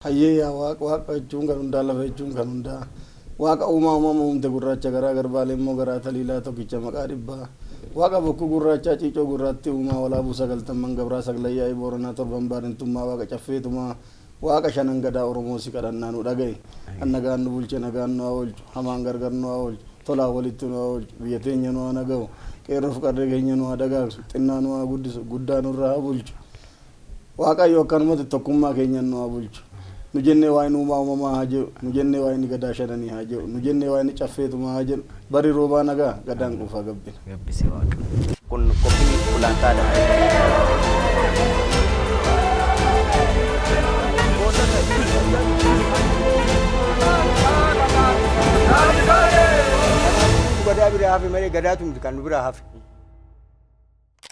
Hayyee waaqa jechuun kan hundaa lafa jechuun kan hundaa waaqa uumama uumte gurraacha garaa garbaalee immoo garaa taliilaa tokkicha maqaa dhibbaa waaqa bokkuu gurraachaa ciicoo gurraatti uumaa walaabuu sagaltamman gabraa saglayyaa booranaa torban baarintummaa waaqa caffeetumaa waaqa shanan gadaa oromoo si kadhannaa nu dhagaye annagaan nu bulche nagaan nu haa oolchu hamaan gargar nu haa oolchu tolaa walitti nu haa oolchu biyya teenya nu haa naga'u qeerroof qarree keenya nu haa dagaagsu xinnaa nu haa guddisu guddaa nurraa haa bulchu waaqayyo akkanumatti tokkummaa keenya nu haa bulchu nu jennee waa'ee uumamaa haa jedhu nu jennee waa'ee gadaa shananii haa jedhu nu jennee waa'ee caffeetumaa haa jedhu bari roobaa nagaa gadaan quufaa gabbina. Gabbisi waaqa. Kun qophii gulantaadha. Gadaa biraa hafe malee gadaatu kan nu biraa hafe.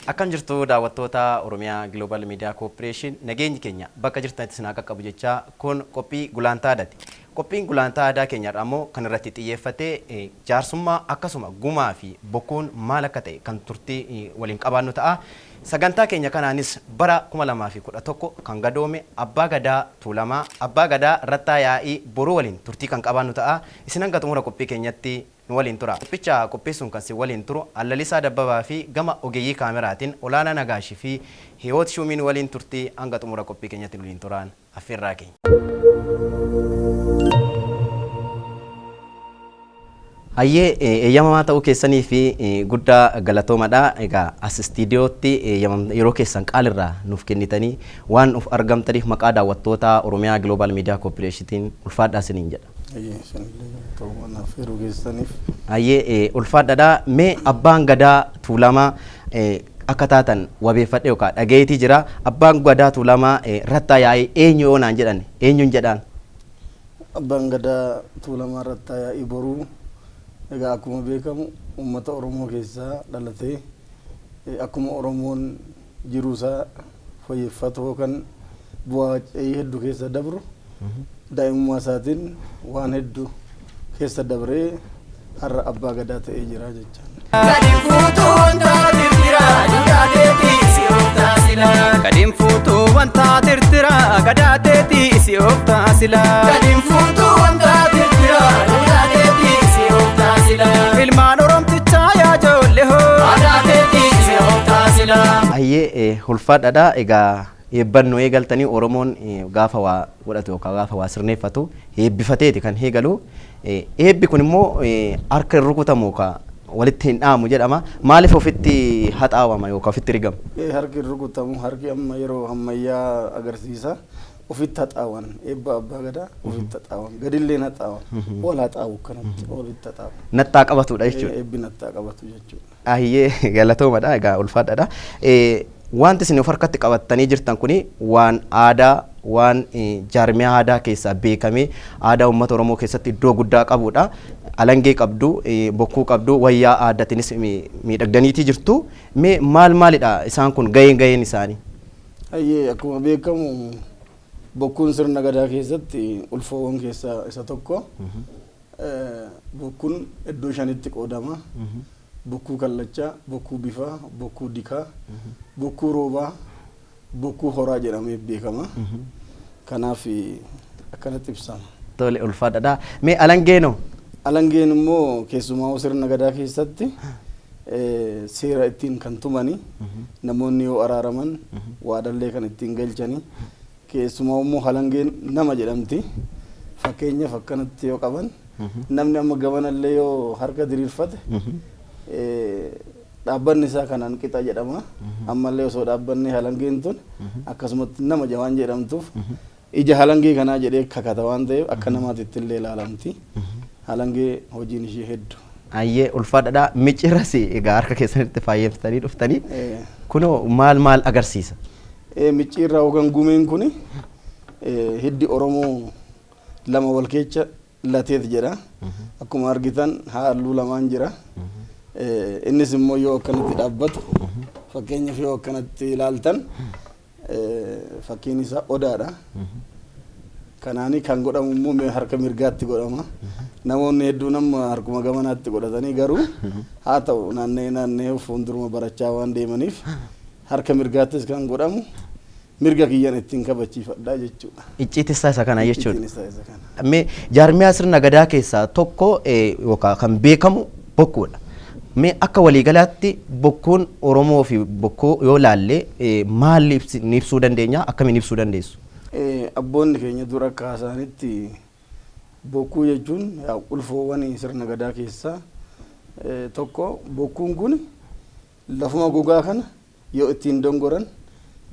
Akkam jirtu daawwattoota Oromiyaa Global Media Corporation nageenyi keenya bakka jirtanitti sinaa qaqqabu jecha kun qophii gulantaadhaati. Qophiin gulantaadhaa keenyadha ammoo kan irratti xiyyeeffatee jaarsummaa akkasuma gumaa fi bokkuun maal akka ta'e kan turtii waliin qabaannu ta'a. Sagantaa keenya kanaanis bara 2011 kan gadoome Abbaa Gadaa Tuulamaa Abbaa Gadaa Rattaa Yaa'ii boruu waliin turtii kan qabaannu ta'a. Isin hanga xumura qophii keenyatti nu waliin tura. Qophicha qopheessuun kan si waliin turu Allalisaa Dabbabaa fi gama ogeeyyii kaameraatiin Olaanaa Nagaashii fi Hiwoot Shumiin waliin turtii hanga xumura qophii keenyatti waliin turaan affeerraa keenya. Hayyee eeyyamamaa ta'uu keessanii fi guddaa galatoomadha. Egaa as istiidiyootti yeroo keessan qaalirraa nuuf kennitanii waan nuuf argamtaniif maqaa daawwattoota Oromiyaa Global Media Corporation ulfaadhaa isiniin jedha. Hayyee ulfaadhaadha. Mee Abbaan Gadaa Tuulamaa akka taatan wabeeffadhe yookaan dhageetii jira. Abbaan Gadaa Tuulamaa Rattaa Yaa'ii eenyu oonaan jedhan eenyuun jedhaan? Abbaan Gadaa Tuulamaa Rattaa Yaa'ii boruu egaa akkuma beekamu uummata Oromoo keessaa dhalatee akkuma Oromoon jiruusaa fooyyeffatu yookaan bu'aa hedduu keessa dabru daa'imummaa isaatiin waan hedduu keessa dabree har'a Abbaa Gadaa ta'ee jira jechaan. Kadin fuutuu wanta tirtira gadaateetii si of taasila. Kadin fuutuu wanta tirtira gadaateetii si of taasila. Ilmaan Oromtichaa yaa ijoollee hoo gadaateetii si of taasila. Hayyee ulfaadhaadha. Egaa eebbannoo eegaltanii Oromoon gaafa waa godhatu yookaan gaafa waa sirneeffatu eebbifateeti kan eegalu. Eebbi kun immoo harka rukutamu yookaan walitti hin dhaamu jedhama. Maaliif ofitti haxaawama yookaan ofitti rigama? Harki rukutamu harki amma yeroo ammayyaa agarsiisa. Ofitti haxaawan eebba Abbaa Gadaa ofitti haxaawan gadillee haxaawan wal haxaawu kanatti ofitti haxaawu. Nattaa qabatudha jechuudha. Eebbi nattaa qabatu jechuudha. Hayyee galatoomadha. Egaa ulfaadhaadha. Wanti isin of harkatti qabattanii jirtan kuni waan aadaa waan jaarmiyaa aadaa keessaa beekamee aadaa uummata Oromoo keessatti iddoo guddaa qabudha. Alangee qabdu, bokkuu qabdu, wayyaa aadaatiinis miidhagdaniitii jirtu. Mee maalidha isaan kun gaheen isaanii? Hayyee akkuma beekamu bokkuun sirna gadaa keessatti ulfoowwan keessaa isa tokko. Bokkuun iddoo shanitti qoodama. Bokkuu kallachaa, bokkuu bifaa, bokkuu dikaa, bokkuu roobaa, bokkuu horaa jedhamee beekama. Kanaaf akkanatti ibsama. Tole ulfaadhaadha. Mee alangeenoo? Alangeen immoo keessumaa sirna gadaa keessatti seera ittiin kan tumani namoonni yoo araaraman waadallee kan ittiin galchani keessumaa immoo alangeen nama jedhamti. Fakkeenyaaf akkanatti yoo qaban namni amma gamanallee yoo harka diriirfate dhaabbanni isaa kanaan qixa jedhama. Ammallee osoo dhaabbanni alangeen tun akkasumatti nama jawaan jedhamtuuf ija alangee kanaa jedhee kakata waan ta'eef akka namaatitti illee ilaalamti. Alangee hojiin ishee hedduu. Hayyee ulfaadhaadha. Micciirras egaa harka keessanitti faayamtanii dhuftanii kunoo maal agarsiisa? Micciirraa yookaan gumeen kuni hiddi Oromoo lama wal keessa lateet jedha. Akkuma argitan halluu lamaan jira. Innis immoo yoo akkanatti dhaabbatu fakkeenyaaf yoo akkanatti ilaaltan fakkiin isaa odaadha. Kanaani kan godhamu immoo harka mirgaatti godhama. Namoonni hedduun amma harkuma gamanaatti godhatanii garuu haa ta'u naannee fuulduruma barachaa waan deemaniif harka mirgaattis kan godhamu mirga kiyyan ittiin kabachiifadhaa jechuudha. Icciitii isa kana jechuudha. Icciitiin isa kana. Mee jaarmiyaa sirna gadaa keessaa tokko yookaan kan beekamu bokkuudha. Mee akka waliigalaatti bokkuun Oromoo fi bokkuu yoo laalle maal ibsuu dandeenya akkamiin ibsuu dandeessu? Abboonni keenya dura kaasaanitti bokkuu jechuun ulfoowwan sirna gadaa keessaa tokko bokkuun kun lafuma gogaa kana yoo ittiin dongoran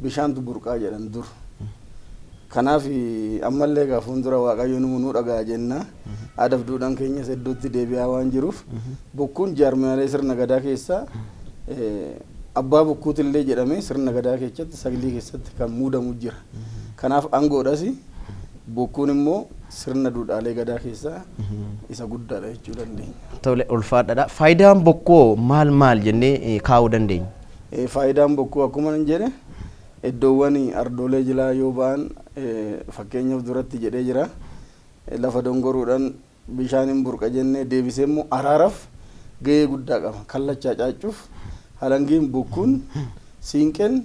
bishaantu burqaa jedhan dur. Kanaaf ammallee gaafuun dura Waaqayyo nu dhagaa jenna aadaaf duudhaan keenya iddootti deebi'aa waan jiruuf bokkuun jaarmiyaalee sirna gadaa keessaa abbaa bokkuutillee jedhamee sirna gadaa keessatti saglii keessatti kan muudamu jira. Kanaaf aangoodhas bokkuun immoo sirna duudhaalee gadaa keessaa isa guddaadha jechuu dandeenya. Tole ulfaadhaadha. Faayidaan bokkuu maal jennee kaa'uu dandeenya? Faayidaan bokkuu akkuma nan jedhe iddoowwan ardoolee jilaa yoo ba'an fakkeenyaaf duratti jedhee jira lafa dongoruudhaan bishaan hin burqa jennee deebisee immoo araaraaf gahee guddaa qaba. Kallachaa caacuuf halangiin bokkuun siinqeen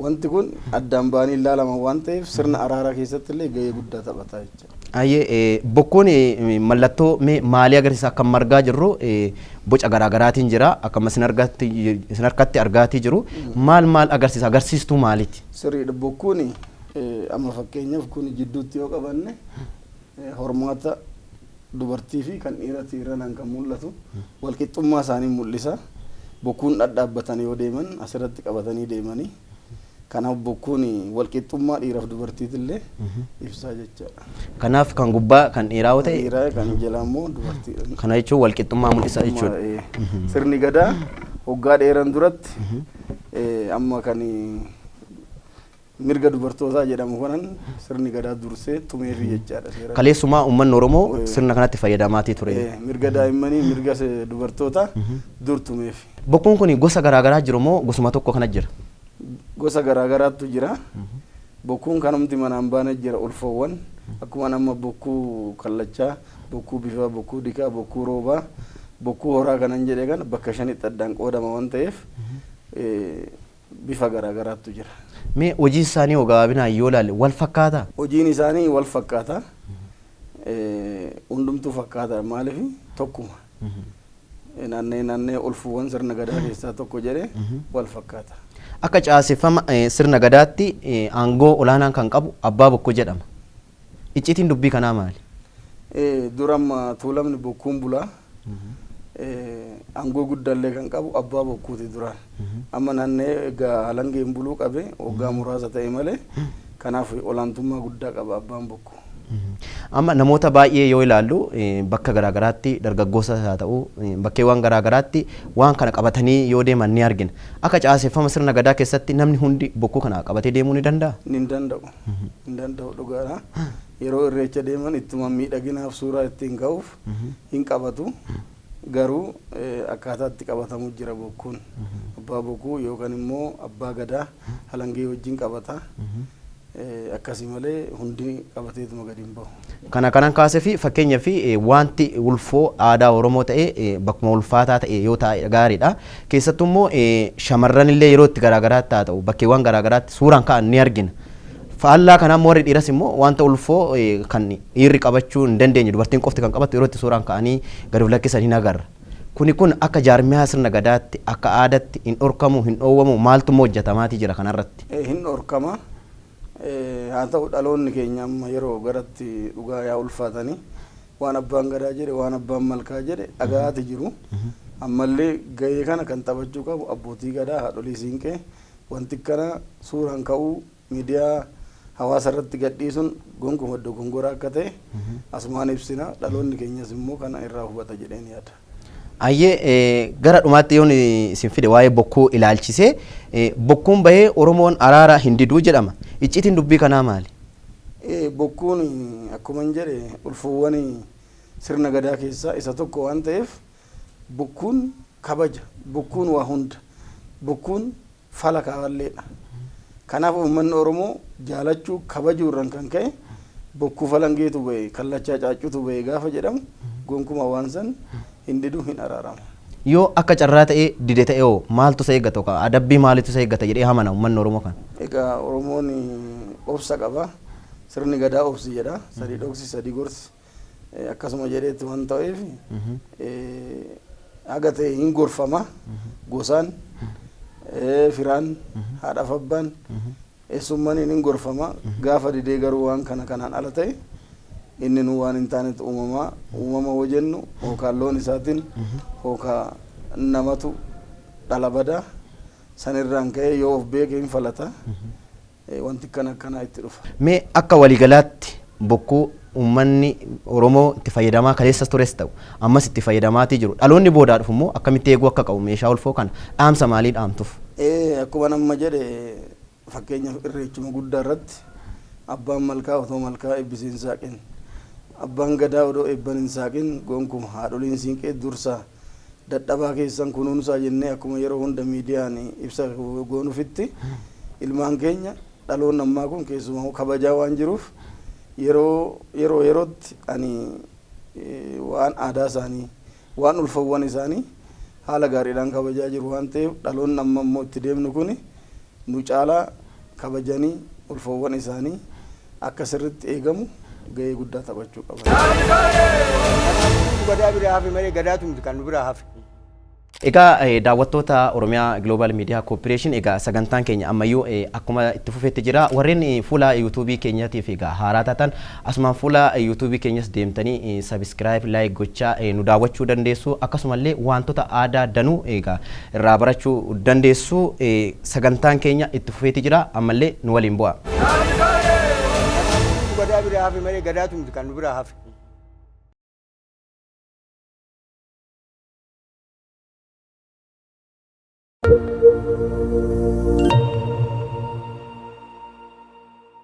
wanti kun addaan ba'anii ilaalaman waan ta'eef sirna araaraa keessatti illee gahee guddaa taphata jechuudha. Bokkuun mallattoo maalii agarsiisa akka margaa jirru boca garaagaraatiin jira akkama isin harkatti argaatii jiru maal agarsiisa agarsiistuu maaliiti? Sirriidha bokkuun amma fakkeenyaaf kun jidduutti yoo qabanne hormaata dubartii fi kan dhiirati irraan kan mul'atu walqixxummaa isaanii mul'isa. Bokkuun dhadhaabbatanii yoo deeman asirratti qabatanii deemanii kanaaf bokkuun walqixxummaa dhiiraaf dubartiitillee ibsaa jechaadha. Kanaaf kan gubbaa kan dhiiraa yoo ta'e dhiiraa kan jalaa immoo dubartiidha. Kana jechuun walqixxummaa mul'isa jechuudha. Sirni gadaa waggaa dheeran duratti amma kan mirga dubartootaa jedhamu kanan sirni gadaa dursee tumeefi jechaadha. Kaleessumaa uummanni Oromoo sirna kanatti fayyadamaatii ture. Mirga daa'immanii mirga dubartootaa dur tumeefi. Bokkuun kun gosa garaagaraa jiru moo gosuma tokko kana jira? Gosa garaagaraatu jira. Bokkuun kanumti manaan baana jira ulfoowwan akkuma nama bokkuu kallachaa, bokkuu bifaa, bokkuu dikaa, bokkuu roobaa, bokkuu horaa kanan jedhee kan bakka shanitti addaan qoodama waan ta'eef bifa garaagaraatu jira. Mee hojiin isaanii gabaabinaan yoo ilaalle wal fakkaataa? Hojiin isaanii wal fakkaata. Hundumtuu fakkaata maaliif tokkuma. Naannee ulfuuwwan sirna gadaa keessaa tokko jedhee wal fakkaata. Akka caaseffama sirna gadaatti aangoo olaanaan kan qabu abbaa bokkuu jedhama. Icciitiin dubbii kanaa maali? Duramma tuulamni bokkuun bulaa aangoo guddaallee kan qabu abbaa bokkuuti duraan. Amma naannee egaa halangeen buluu qabe waggaa muraasa ta'e malee kanaaf olaantummaa guddaa qaba abbaan bokkuu. Amma namoota baay'ee yoo ilaallu bakka garaagaraatti dargaggoota haa ta'u bakkeewwan garaagaraatti waan kana qabatanii yoo deeman ni argina. Akka caaseffama sirna gadaa keessatti namni hundi bokkuu kana qabatee deemuu ni danda'a? Ni danda'u. Ni danda'u dhugaadha. Yeroo irreecha deeman ittuma miidhaginaaf suuraa ittiin ka'uuf hin qabatu. Garuu akkaataatti qabatamu jira bokkuun. Abbaa bokkuu yookaan immoo abbaa gadaa halangee wajjin qabata. Akkasii malee hundi qabateetuma gadi hin bahu. Kanaan kaasee fi fakkeenyaa fi wanti ulfoo aadaa Oromoo ta'e bakkuma ulfaataa ta'e yoo ta'e gaariidha. Keessattuu immoo shamarran illee yeroo itti garaagaraatti haa ta'u bakkeewwan garaagaraatti suuraan ka'an ni argina. Faallaa kanaa immoo warri dhiiras immoo wanta ulfoo kan dhiirri qabachuu hin dandeenye dubartiin qofti kan qabattu yeroo itti suuraan ka'anii gadi of lakkisan hin agarra. Kun akka jaarmiyaa sirna gadaatti akka aadaatti hin dhorkamu hin dhoowwamu maaltu immoo hojjetamaatii jira kanarratti? Hin dhorkama. Haa ta'u dhaloonni keenya amma yeroo garatti dhugaa yaa ulfaatanii waan abbaan gadaa jedhe waan abbaan malkaa jedhe dhagaati jiru. Ammallee gahee kana kan taphachuu qabu abbootii gadaa haadholii siinqee wanti kana suuraan ka'uu miidiyaa hawaasa irratti gadhiisuun gonkumaa dogongoraa akka ta'e asumaan ibsina dhaloonni keenyas immoo kana irraa hubata jedheen yaada. Ayyee gara dhumaatti yoon isin fide waa'ee bokkuu ilaalchisee bokkuun bahee Oromoon araara hin diduu jedhama. Icciitiin dubbii kanaa maali? Bokkuun akkuma hin jedhe ulfoowwan sirna gadaa keessaa isa tokko waan ta'eef bokkuun kabaja, bokkuun waa hunda, bokkuun fala kaawalleedha. Kanaaf uummanni Oromoo jaalachuu kabajuu irraan kan ka'e bokkuu falangeetu bahe kallachaa caacuutu bahe gaafa jedhamu gonkumaa waan san hin diduu hin araaramu. Yoo akka carraa ta'ee dide ta'ee hoo maaltu isa eeggata yookaan adabbii maalitu isa eeggata jedhee hamana uummanni Oromoo kan. Egaa Oromoon obsa qaba. Sirni gadaa obsi jedha. Sadii dhoksi sadii gorsi. Akkasuma jedheetti waan ta'eef haga ta'e hin gorfama. Gosaan firaan haadhaaf abbaan eessummaan hin gorfama. Gaafa didee garuu waan kanaan ala ta'e inni nu waan hin taanetti uumama hoo jennu hookaan loon isaatiin hookaan namatu dhala badaa sanirraan ka'ee yoo of beeke hin falata wanti akkanaa itti dhufa. Mee akka waliigalaatti bokkuu uummanni Oromoo itti fayyadamaa kaleessas tures ta'u ammas itti fayyadamaatii jiru. Dhaloonni boodaa dhufu immoo akkamitti eeguu akka qabu meeshaa ulfoo kana dhaamsa maalii dhaamtuuf? Akkuma nama jedhe fakkeenyaaf irreechuma guddaa irratti abbaan malkaa otoo malkaa eebbisiin saaqin abbaan gadaa odoo eebban hin saaqin gonkumaa haadholiin siinqee dursaa dadhabaa keessan kunuunsaa jennee akkuma yeroo hunda miidiyaan ibsa goonufitti ilmaan keenya dhaloon ammaa kun keessumaa kabajaa waan jiruuf yerootti ani waan aadaa isaanii waan ulfawwan isaanii haala gaariidhaan kabajaa jiru waan ta'eef dhaloon amma immoo itti deemnu kun nu caalaa kabajanii ulfawwan isaanii akka sirriitti eegamu gahee guddaa taphachuu qaba. Gadaa biraa hafe malee gadaatu miti kan nu biraa hafe. Egaa daawwattoota Oromiyaa Global Media Corporation egaa sagantaan keenya ammayyuu akkuma itti fufeetti jira warreen fuula YouTube keenyaatiif egaa haaraa taatan asumaan fuula YouTube keenyas deemtanii subscribe like gochaa nu daawwachuu dandeessu akkasumallee wantoota aadaa danuu egaa irraa barachuu dandeessu sagantaan keenya itti fufeetti jira ammallee nu waliin bu'a. Gadaa biraa hafe malee gadaatu miti kan nu biraa hafe.